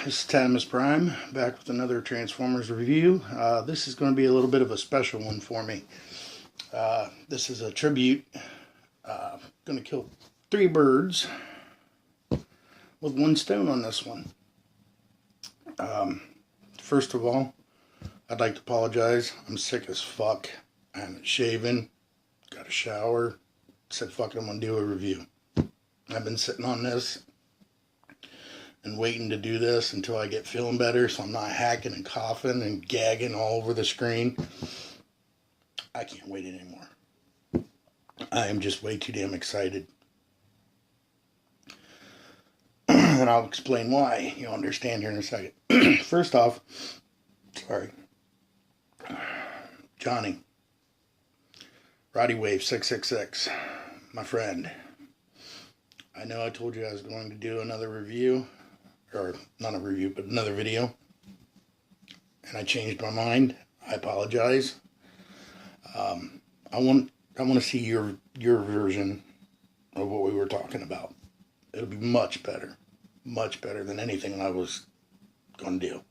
this is Tattimusprime, back with another Transformers review. This is going to be a little bit of a special one for me. This is a tribute. Going to kill 3 birds with 1 stone on this one. First of all, I'd like to apologize. I'm sick as fuck. I haven't shaven, got a shower, said fuck it, I'm going to do a review. I've been sitting on this and waiting to do this until I get feeling better so I'm not hacking and coughing and gagging all over the screen. I can't wait anymore. I am just way too damn excited. And I'll explain why. You'll understand here in a second. First off, sorry. Johnny. Roddy Wave 666. My friend. I know I told you I was going to do another review. Or not a review, but another video. And I changed my mind. I apologize. I want to see your version of what we were talking about. It'll be much better than anything I was going to do.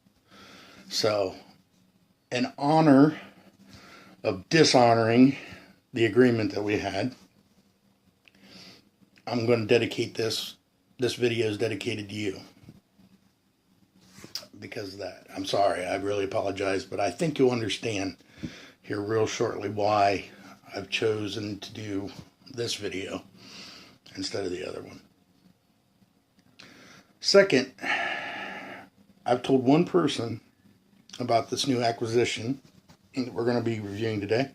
So, in honor of dishonoring the agreement that we had, I'm going to dedicate this video is dedicated to you. Because of that. I'm sorry, I really apologize, but I think you'll understand here real shortly why I've chosen to do this video instead of the other one. Second, I've told one person about this new acquisition that we're going to be reviewing today.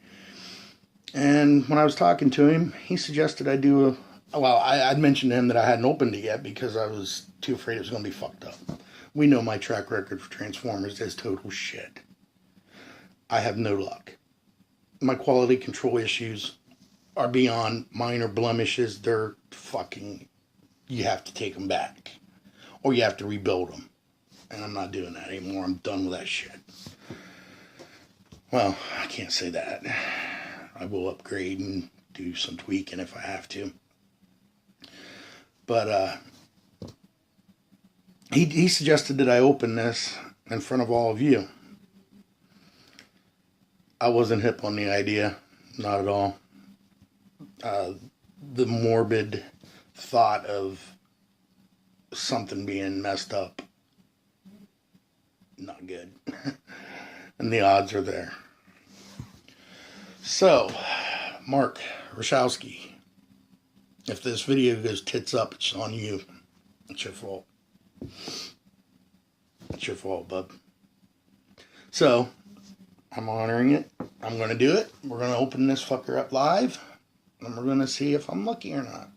And when I was talking to him, he suggested I do I'd mentioned to him that I hadn't opened it yet because I was too afraid it was going to be fucked up. We know my track record for Transformers is total shit. I have no luck. My quality control issues are beyond minor blemishes. They're fucking... You have to take them back. Or you have to rebuild them. And I'm not doing that anymore. I'm done with that shit. Well, I can't say that. I will upgrade and do some tweaking if I have to. But, He suggested that I open this in front of all of you. I wasn't hip on the idea. Not at all. The morbid thought of something being messed up. Not good. And the odds are there. So, Mark Rashowski, if this video goes tits up, it's on you. It's your fault. It's your fault, bub. So, I'm honoring it. I'm going to do it. We're going to open this fucker up live. And we're going to see if I'm lucky or not.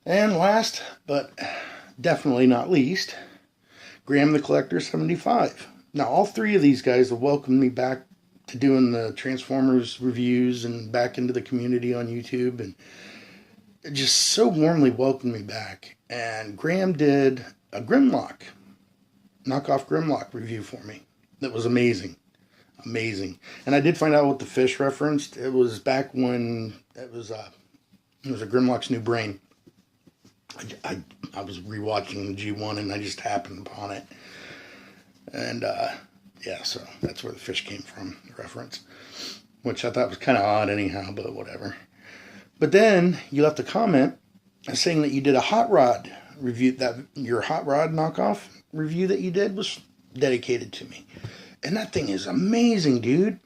And last, but definitely not least, Graham the Collector 75. Now, all 3 of these guys have welcomed me back to doing the Transformers reviews and back into the community on YouTube. And just so warmly welcomed me back. And Graham did a Grimlock, knockoff Grimlock review for me. That was amazing. Amazing. And I did find out what the fish referenced. It was back when it was a Grimlock's New Brain. I was rewatching G1 and I just happened upon it. And yeah, so that's where the fish came from, the reference. Which I thought was kind of odd anyhow, but whatever. But then you left a comment saying that you did a hot rod review, that your hot rod knockoff review that you did was dedicated to me. And that thing is amazing, dude.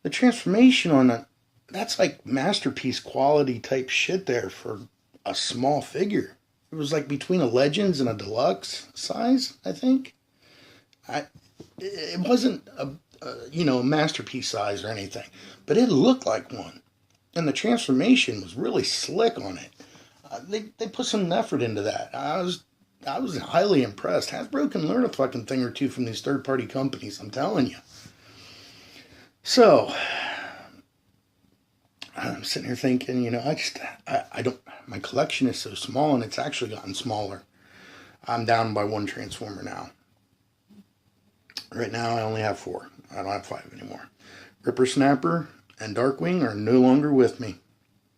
The transformation on it, that's like masterpiece quality type shit there for a small figure. It was like between a Legends and a Deluxe size, I think. It wasn't a masterpiece size or anything, but it looked like one. And the transformation was really slick on it. They put some effort into that. I was highly impressed. Hasbro can learn a fucking thing or two from these third-party companies, I'm telling you. So, I'm sitting here thinking, I don't, my collection is so small and it's actually gotten smaller. I'm down by 1 Transformer now. Right now I only have 4. I don't have 5 anymore. Ripper Snapper and Darkwing are no longer with me.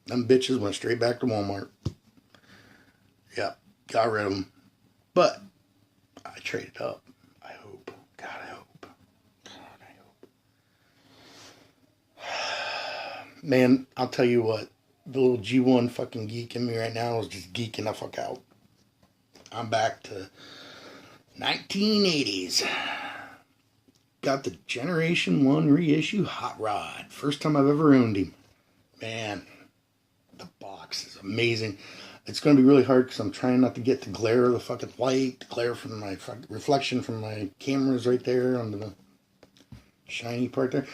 Them bitches went straight back to Walmart. Yep, got rid of them. But I traded up. I hope. God, I hope. God, I hope. Man, I'll tell you what. The little G1 fucking geek in me right now is just geeking the fuck out. I'm back to 1980s. Got the Generation 1 reissue Hot Rod. First time I've ever owned him. Man, the box is amazing. It's going to be really hard because I'm trying not to get the glare of the fucking light, the glare from my reflection from my cameras right there on the shiny part there.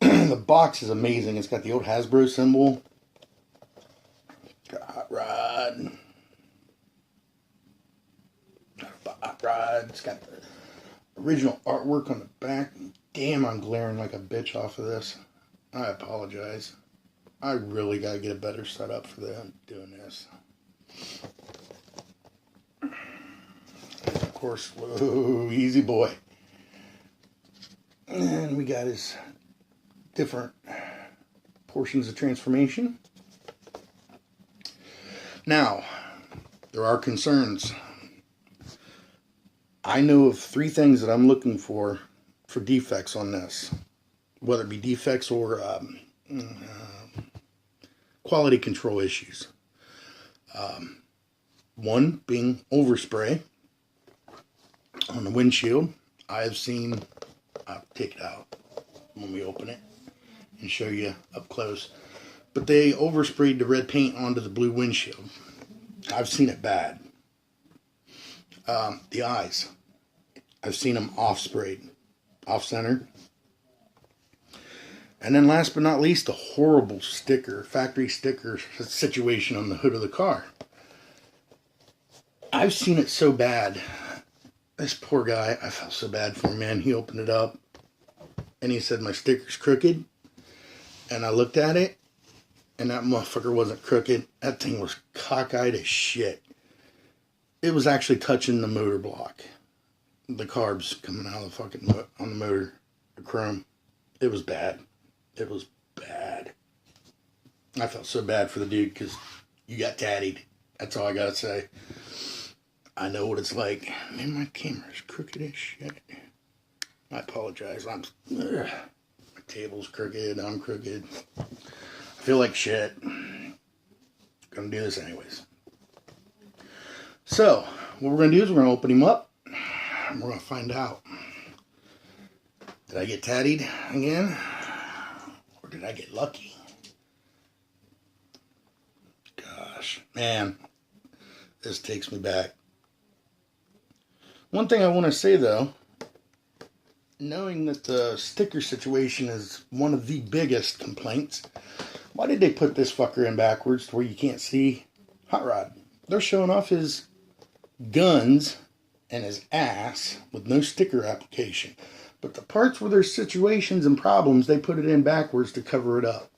The box is amazing. It's got the old Hasbro symbol. Got a Hot Rod. Hot Rod. It's got the original artwork on the back. Damn, I'm glaring like a bitch off of this. I apologize. I really got to get a better setup for them doing this. And of course, whoa, easy boy. And we got his different portions of transformation. Now, there are concerns. I know of 3 things that I'm looking for defects on this. Whether it be defects or quality control issues. One being overspray on the windshield. I've seen, I'll take it out when we open it and show you up close. But they oversprayed the red paint onto the blue windshield. I've seen it bad. The eyes. I've seen them off-sprayed, off-centered. And then last but not least, a horrible sticker, factory sticker situation on the hood of the car. I've seen it so bad. This poor guy, I felt so bad for him, man. He opened it up and he said, my sticker's crooked. And I looked at it and that motherfucker wasn't crooked. That thing was cockeyed as shit. It was actually touching the motor block. The carbs coming out of the fucking, on the motor, the chrome. It was bad. It was bad. I felt so bad for the dude because you got tattied. That's all I gotta say. I know what it's like. Man, my camera's crooked as shit. I apologize. My table's crooked. I'm crooked. I feel like shit. Gonna do this anyways. So, what we're gonna do is we're gonna open him up. And we're gonna find out. Did I get tattied again? Or did I get lucky? Gosh, man. This takes me back. One thing I want to say though, knowing that the sticker situation is one of the biggest complaints, why did they put this fucker in backwards to where you can't see Hot Rod? They're showing off his guns and his ass with no sticker application. But the parts where there's situations and problems, they put it in backwards to cover it up.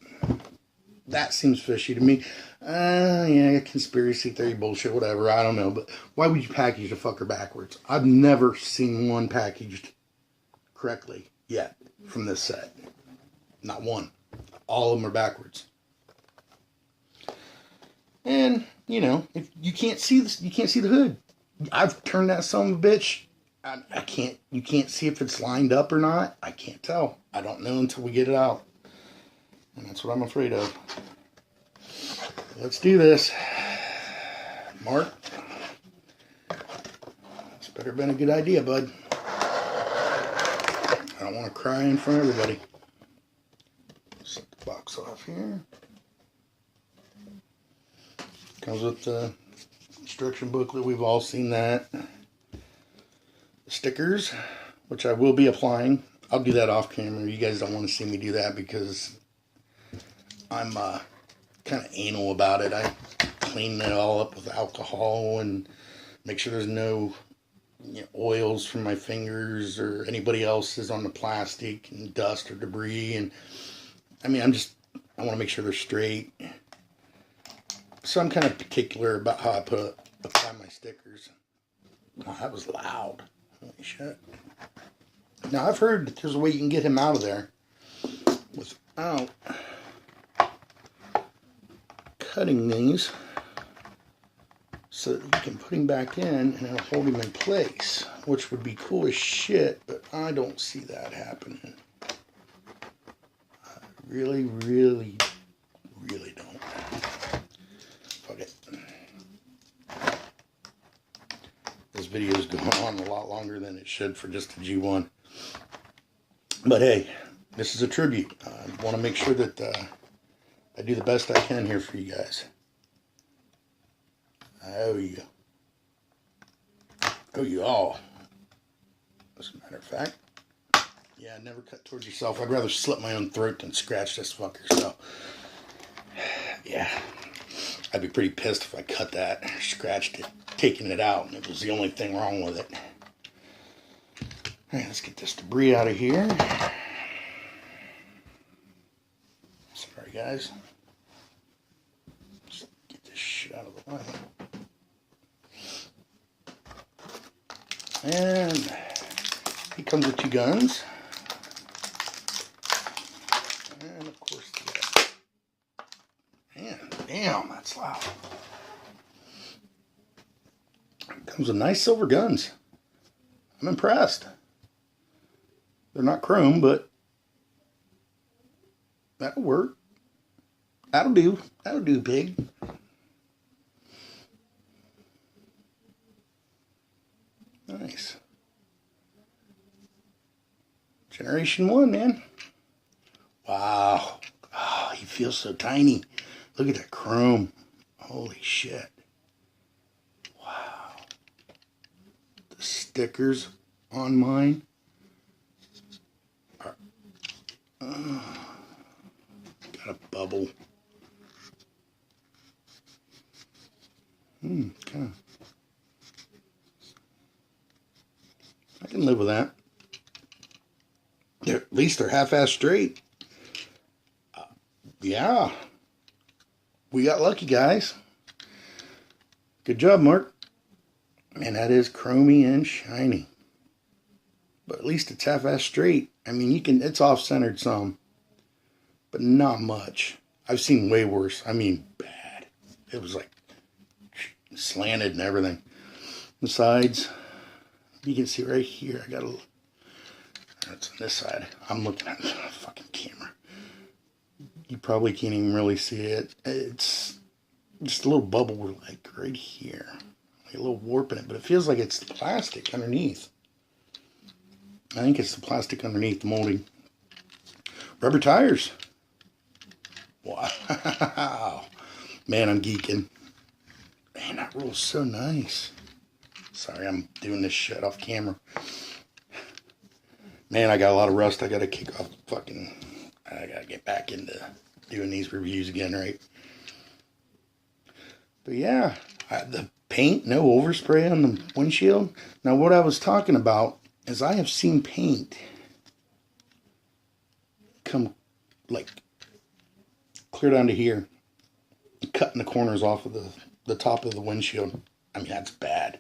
That seems fishy to me. Yeah, conspiracy theory bullshit, whatever, I don't know. But why would you package a fucker backwards? I've never seen one packaged correctly yet from this set. Not one. All of them are backwards. And, you know, if you can't see this, you can't see the hood. I've turned that son of a bitch. I can't, you can't see if it's lined up or not. I can't tell. I don't know until we get it out. And that's what I'm afraid of. Let's do this. Mark. This better have been a good idea, bud. I don't want to cry in front of everybody. Set the box off here. Comes with the instruction booklet. We've all seen that. The stickers, which I will be applying. I'll do that off camera. You guys don't want to see me do that because I'm kind of anal about it. I clean it all up with alcohol and make sure there's no oils from my fingers or anybody else's on the plastic and dust or debris. And I mean, I want to make sure they're straight. So I'm kind of particular about how I apply my stickers. Oh, that was loud. Holy shit. Now I've heard that there's a way you can get him out of there without cutting these so that you can put him back in and it'll hold him in place, which would be cool as shit, but I don't see that happening. I really, really, really don't. Fuck it. This video is going on a lot longer than it should for just a G1. But hey, this is a tribute. I want to make sure that I do the best I can here for you guys. Oh yeah. Oh you all. As a matter of fact. Yeah, never cut towards yourself. I'd rather slit my own throat than scratch this fucker. So, yeah. I'd be pretty pissed if I cut that, scratched it, taking it out, and it was the only thing wrong with it. Alright, let's get this debris out of here. Sorry, guys. Let's get this shit out of the way. And he comes with 2 guns. And of course, man, damn, that's loud. Comes with nice silver guns. I'm impressed. They're not chrome, but that'll work. That'll do. That'll do, pig. Nice. Generation 1, man. Wow. Oh, he feels so tiny. Look at that chrome. Holy shit. Wow. The stickers on mine are... got a bubble. Okay. I can live with that. At least they're half-assed straight. Yeah. We got lucky, guys. Good job, Mark. Man, that is chromy and shiny. But at least it's half-assed straight. I mean, you can, it's off-centered some. But not much. I've seen way worse. I mean, bad. It was like slanted and everything. The sides, you can see right here, I got a little, that's on this side. I'm looking at the fucking camera. You probably can't even really see it. It's just a little bubble like right here. Like a little warp in it, but it feels like it's the plastic underneath. I think it's the plastic underneath the molding. Rubber tires. Wow. Man, I'm geeking. Man, that rolls so nice. Sorry, I'm doing this shit off camera. Man, I got a lot of rust. I got to kick off fucking... I got to get back into doing these reviews again, right? But yeah, the paint, no overspray on the windshield. Now, what I was talking about is I have seen paint come, like, clear down to here, cutting the corners off of the top of the windshield. I mean, that's bad.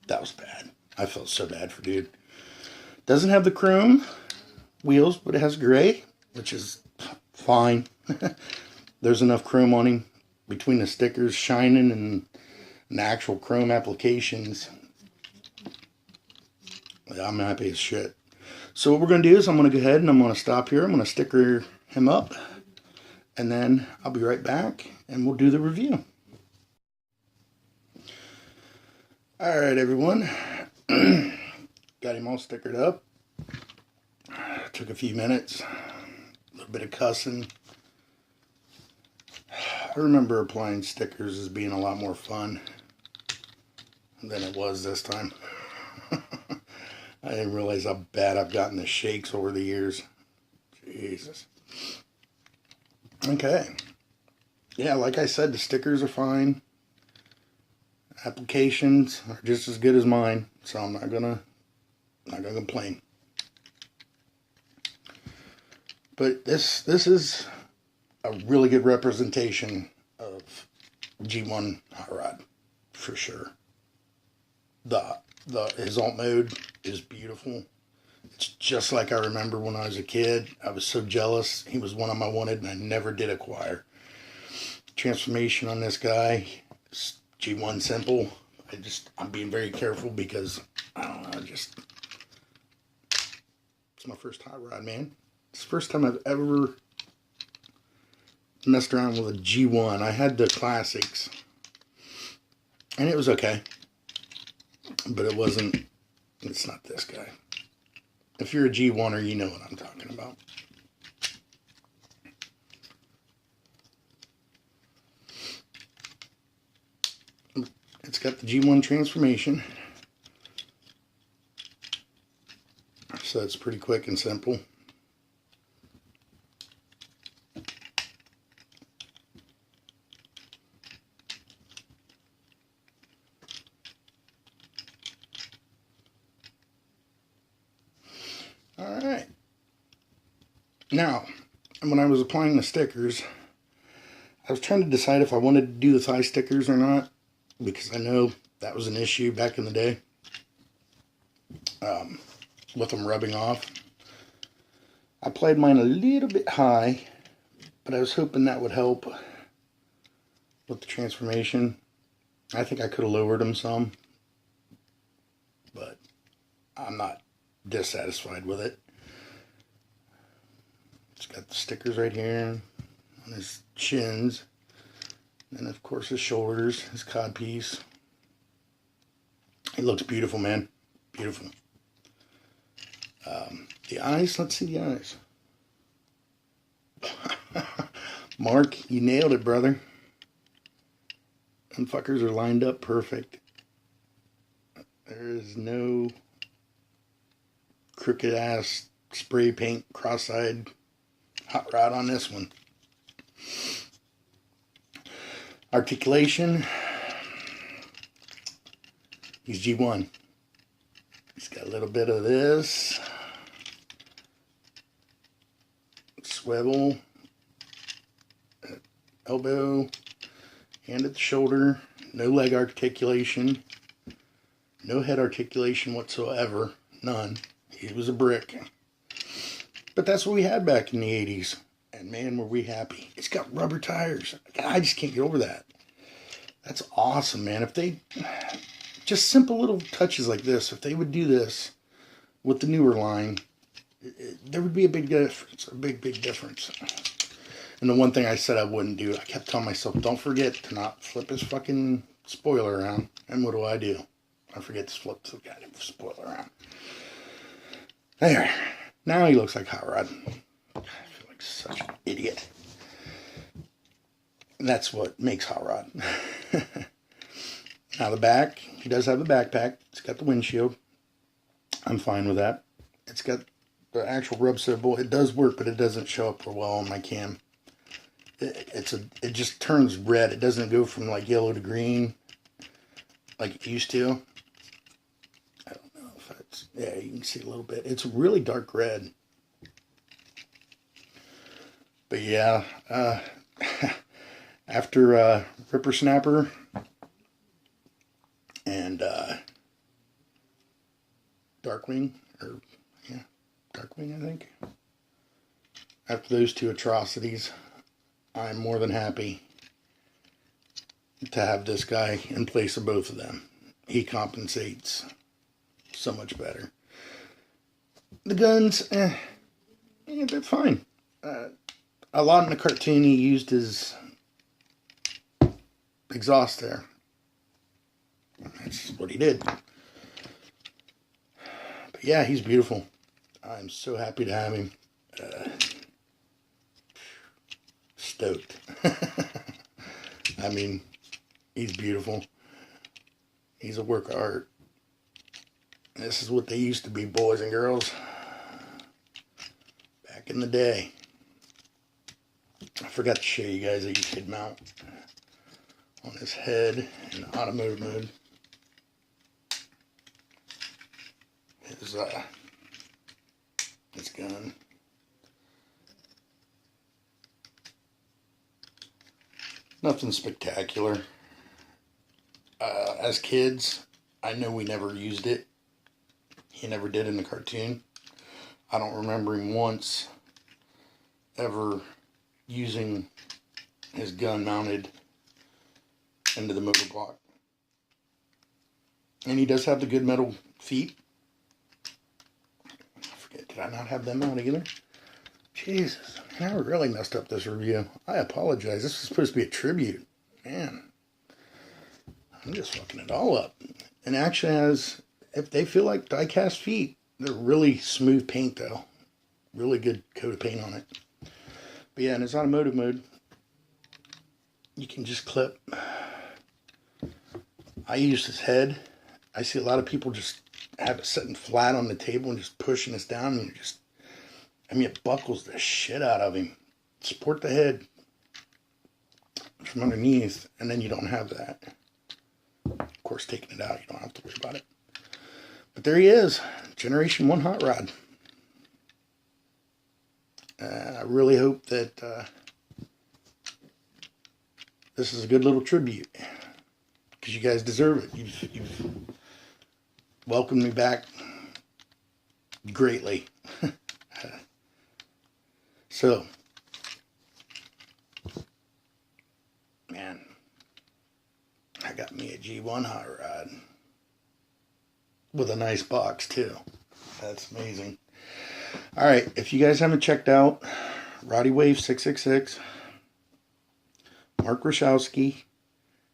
That was bad. I felt so bad for dude. Doesn't have the chrome wheels, but it has gray, which is fine. There's enough chrome on him between the stickers shining and the actual chrome applications. I'm happy as shit. So what we're going to do is I'm going to go ahead and I'm going to stop here. I'm going to sticker him up. And then I'll be right back and we'll do the review. Alright, everyone. Got him all stickered up. Took a few minutes. A little bit of cussing. I remember applying stickers as being a lot more fun than it was this time. I didn't realize how bad I've gotten the shakes over the years. Jesus. Okay. Yeah, like I said, the stickers are fine. Applications are just as good as mine, so I'm not gonna complain. But this is a really good representation of G1 hot rod, for sure. His alt mode is beautiful. It's just like I remember when I was a kid. I was so jealous. He was one I wanted and I never did acquire. Transformation on this guy is G1 simple. I'm being very careful because, I don't know, it's my first hot rod, man. It's the first time I've ever messed around with a G1. I had the classics, and it was okay, but it's not this guy. If you're a G1er, you know what I'm talking about. It's got the G1 transformation, so it's pretty quick and simple. Alright. Now, when I was applying the stickers, I was trying to decide if I wanted to do the thigh stickers or not, because I know that was an issue back in the day with them rubbing off. I played mine a little bit high, but I was hoping that would help with the transformation. I think I could have lowered them some, but I'm not dissatisfied with it. It's got the stickers right here on his shins, and of course his shoulders, his codpiece. It looks beautiful, man. Beautiful. The eyes, let's see the eyes. Mark, you nailed it, brother. Them fuckers are lined up perfect. There is no crooked ass spray paint cross-eyed hot rod on this one. Articulation. He's G1. He's got a little bit of this. Swivel. Elbow. Hand at the shoulder. No leg articulation. No head articulation whatsoever. None. He was a brick. But that's what we had back in the 80s. And man, were we happy. It's got rubber tires. I just can't get over that. That's awesome, man. If they... Just simple little touches like this. If they would do this with the newer line, there would be a big difference. A big, big difference. And the one thing I said I wouldn't do, I kept telling myself, don't forget to not flip his fucking spoiler around. And what do? I forget to flip the goddamn spoiler around. There. Now he looks like Hot Rod. I feel like such an idiot. And that's what makes Hot Rod. Now the back, he does have a backpack. It's got the windshield. I'm fine with that. It's got the actual rub symbol. It does work, but it doesn't show up real well on my cam. It just turns red. It doesn't go from like yellow to green like it used to. I don't know if it's, yeah, you can see a little bit. It's really dark red. But yeah, after Ripper Snapper and Darkwing, Darkwing, I think. After those two atrocities, I'm more than happy to have this guy in place of both of them. He compensates so much better. The guns, they're fine. A lot in the cartoon he used his exhaust there. That's what he did. But yeah, he's beautiful. I'm so happy to have him. Stoked. I mean, he's beautiful. He's a work of art. This is what they used to be, boys and girls. Back in the day. I forgot to show you guys that you could mount on his head in automotive mode. His gun. Nothing spectacular. As kids, I know we never used it. He never did in the cartoon. I don't remember him once ever using his gun mounted into the motor block. And he does have the good metal feet. I forget, did I not have them out either? Jesus, I really messed up this review. I apologize. This is supposed to be a tribute. Man, I'm just fucking it all up. And actually has, if they feel like die-cast feet, they're really smooth paint though. Really good coat of paint on it. But yeah, in its automotive mode, you can just clip. I use this head. I see a lot of people just have it sitting flat on the table and just pushing this down, and it buckles the shit out of him. Support the head from underneath, and then you don't have that. Of course, taking it out, you don't have to worry about it. But there he is, Generation 1 Hot Rod. I really hope that this is a good little tribute, because you guys deserve it. You've welcomed me back greatly. So, man, I got me a G1 Hot Rod with a nice box too. That's amazing. All right, if you guys haven't checked out Roddy Wave 666, Mark Rashowski,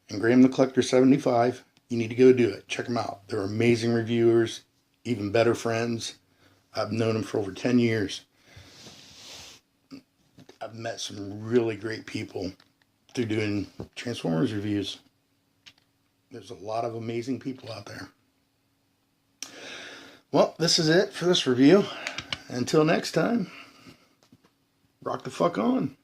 and Graham the Collector 75, you need to go do it. Check them out. They're amazing reviewers, even better friends. I've known them for over 10 years. I've met some really great people through doing Transformers reviews. There's a lot of amazing people out there. Well, this is it for this review. Until next time, rock the fuck on.